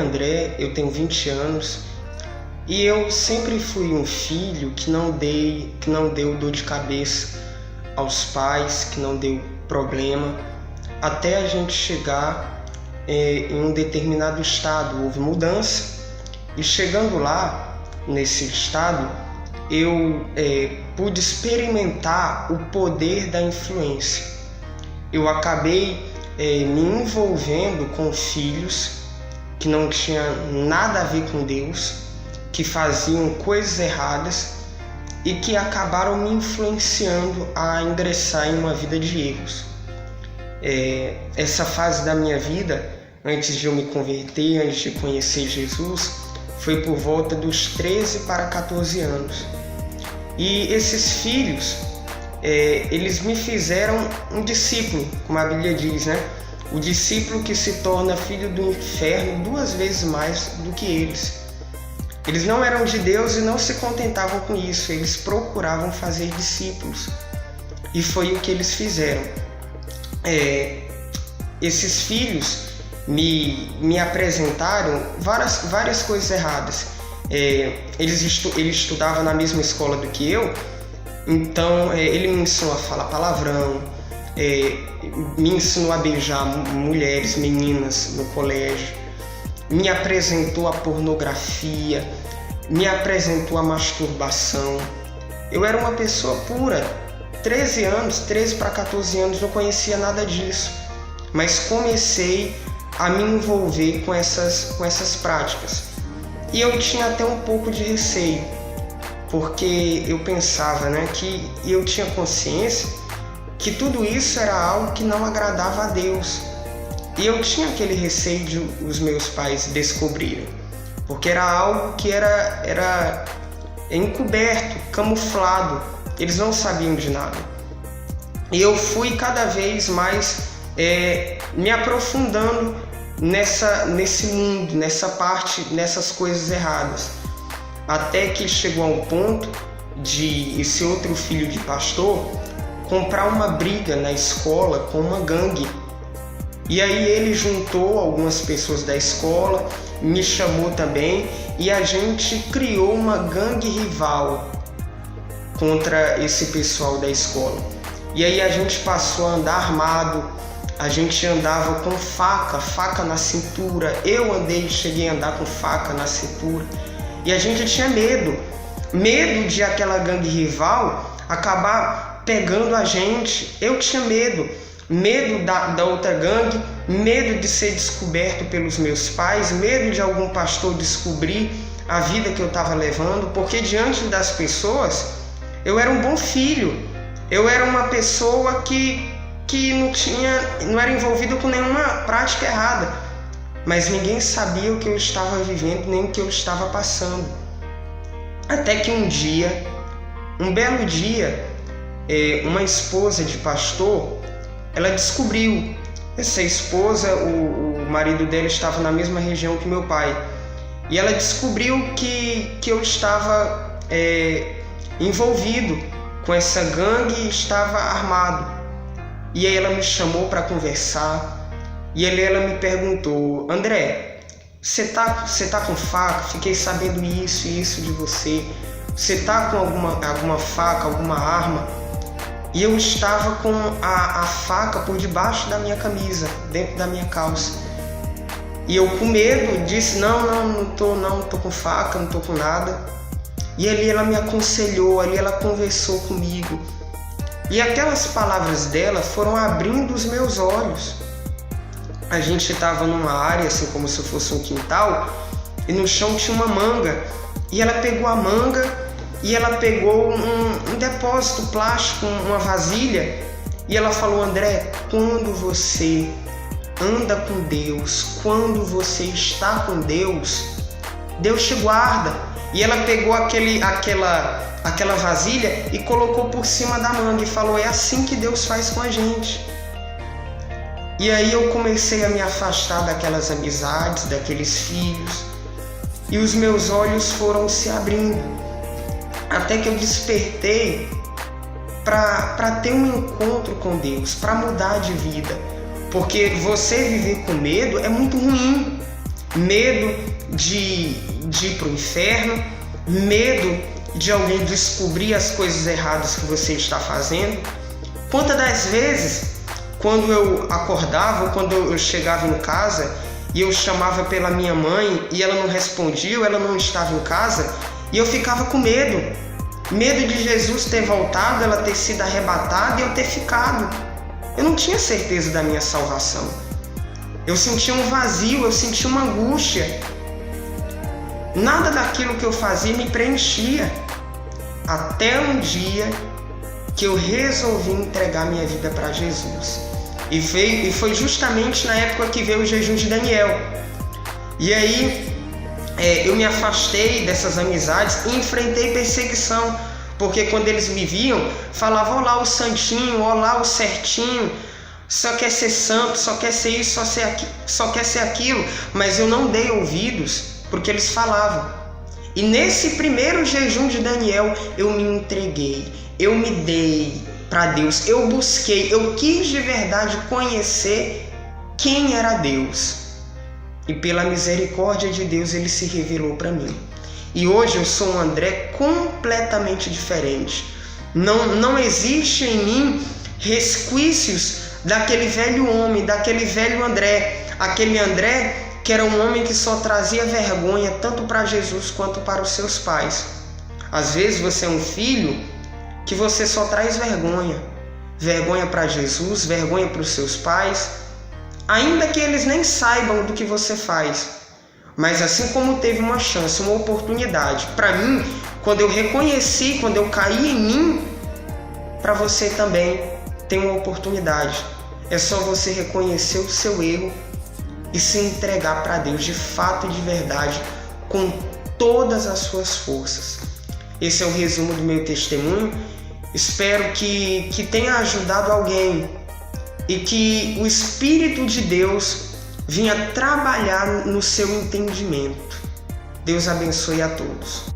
André, eu tenho 20 anos e eu sempre fui um filho que não deu dor de cabeça aos pais, que não deu problema, até a gente chegar em um determinado estado. Houve mudança e chegando lá, nesse estado, eu pude experimentar o poder da influência. Eu acabei me envolvendo com filhos que não tinham nada a ver com Deus, que faziam coisas erradas e que acabaram me influenciando a ingressar em uma vida de erros. Essa fase da minha vida, antes de eu me converter, antes de conhecer Jesus, foi por volta dos 13 para 14 anos. E esses filhos, eles me fizeram um discípulo, como a Bíblia diz, né? O discípulo que se torna filho do inferno 2 vezes mais do que eles. Eles não eram de Deus e não se contentavam com isso, eles procuravam fazer discípulos. E foi o que eles fizeram. Esses filhos me apresentaram várias coisas erradas. Ele estudava na mesma escola do que eu, então ele me ensinou a falar palavrão, me ensinou a beijar mulheres, meninas no colégio, me apresentou a pornografia, me apresentou a masturbação. Eu era uma pessoa pura, 13 para 14 anos, não conhecia nada disso, mas comecei a me envolver com essas práticas. E eu tinha até um pouco de receio, porque eu pensava, que eu tinha consciência que tudo isso era algo que não agradava a Deus. E eu tinha aquele receio de os meus pais descobrirem, porque era algo que era encoberto, camuflado, eles não sabiam de nada. E eu fui cada vez mais me aprofundando nesse mundo, nessa parte, nessas coisas erradas, até que chegou a um ponto de esse outro filho de pastor comprar uma briga na escola com uma gangue. E aí ele juntou algumas pessoas da escola, me chamou também, e a gente criou uma gangue rival contra esse pessoal da escola. E aí a gente passou a andar armado, a gente andava com faca na cintura. Eu cheguei a andar com faca na cintura. E a gente tinha medo de aquela gangue rival acabar pegando a gente. Eu tinha medo da outra gangue, medo de ser descoberto pelos meus pais, medo de algum pastor descobrir a vida que eu estava levando, porque diante das pessoas eu era um bom filho, eu era uma pessoa que não era envolvido com nenhuma prática errada, mas ninguém sabia o que eu estava vivendo, nem o que eu estava passando. Até que um belo dia, uma esposa de pastor, ela descobriu. Essa esposa, o marido dela estava na mesma região que meu pai, e ela descobriu que eu estava envolvido com essa gangue e estava armado. E aí ela me chamou para conversar, e ela me perguntou: André, você tá com faca? Fiquei sabendo isso e isso de você. Você tá com alguma faca, alguma arma? E eu estava com a faca por debaixo da minha camisa, dentro da minha calça. E eu, com medo, disse: não tô com faca, não tô com nada. E ali ela me aconselhou, ali ela conversou comigo. E aquelas palavras dela foram abrindo os meus olhos. A gente estava numa área, assim como se fosse um quintal, e no chão tinha uma manga. E ela pegou a manga e ela pegou um depósito plástico, uma vasilha, e ela falou: André, quando você anda com Deus, quando você está com Deus, Deus te guarda. E ela pegou aquela vasilha e colocou por cima da manga e falou: é assim que Deus faz com a gente. E aí eu comecei a me afastar daquelas amizades, daqueles filhos, e os meus olhos foram se abrindo, até que eu despertei para ter um encontro com Deus, para mudar de vida. Porque você viver com medo é muito ruim. medo de ir para o inferno, medo de alguém descobrir as coisas erradas que você está fazendo. Quantas das vezes, quando eu acordava ou quando eu chegava em casa e eu chamava pela minha mãe e ela não respondia, ou ela não estava em casa, e eu ficava com medo de Jesus ter voltado, ela ter sido arrebatada e eu ter ficado. Eu não tinha certeza da minha salvação. Eu sentia um vazio, eu sentia uma angústia. Nada daquilo que eu fazia me preenchia. Até um dia que eu resolvi entregar minha vida para Jesus. E foi justamente na época que veio o jejum de Daniel. E aí eu me afastei dessas amizades e enfrentei perseguição. Porque quando eles me viam, falavam: olá o santinho, olá o certinho, só quer ser santo, só quer ser isso, só quer ser aquilo. Mas eu não dei ouvidos porque eles falavam. E nesse primeiro jejum de Daniel, eu me entreguei, eu me dei para Deus, eu busquei, eu quis de verdade conhecer quem era Deus. E pela misericórdia de Deus, Ele se revelou para mim. E hoje eu sou um André completamente diferente. Não existe em mim resquícios daquele velho homem, daquele velho André. Aquele André que era um homem que só trazia vergonha tanto para Jesus quanto para os seus pais. Às vezes você é um filho que você só traz vergonha. Vergonha para Jesus, vergonha para os seus pais, ainda que eles nem saibam do que você faz. Mas assim como teve uma chance, uma oportunidade, para mim, quando eu reconheci, quando eu caí em mim, para você também tem uma oportunidade. É só você reconhecer o seu erro e se entregar para Deus de fato e de verdade, com todas as suas forças. Esse é o resumo do meu testemunho. Espero que tenha ajudado alguém e que o Espírito de Deus venha trabalhar no seu entendimento. Deus abençoe a todos.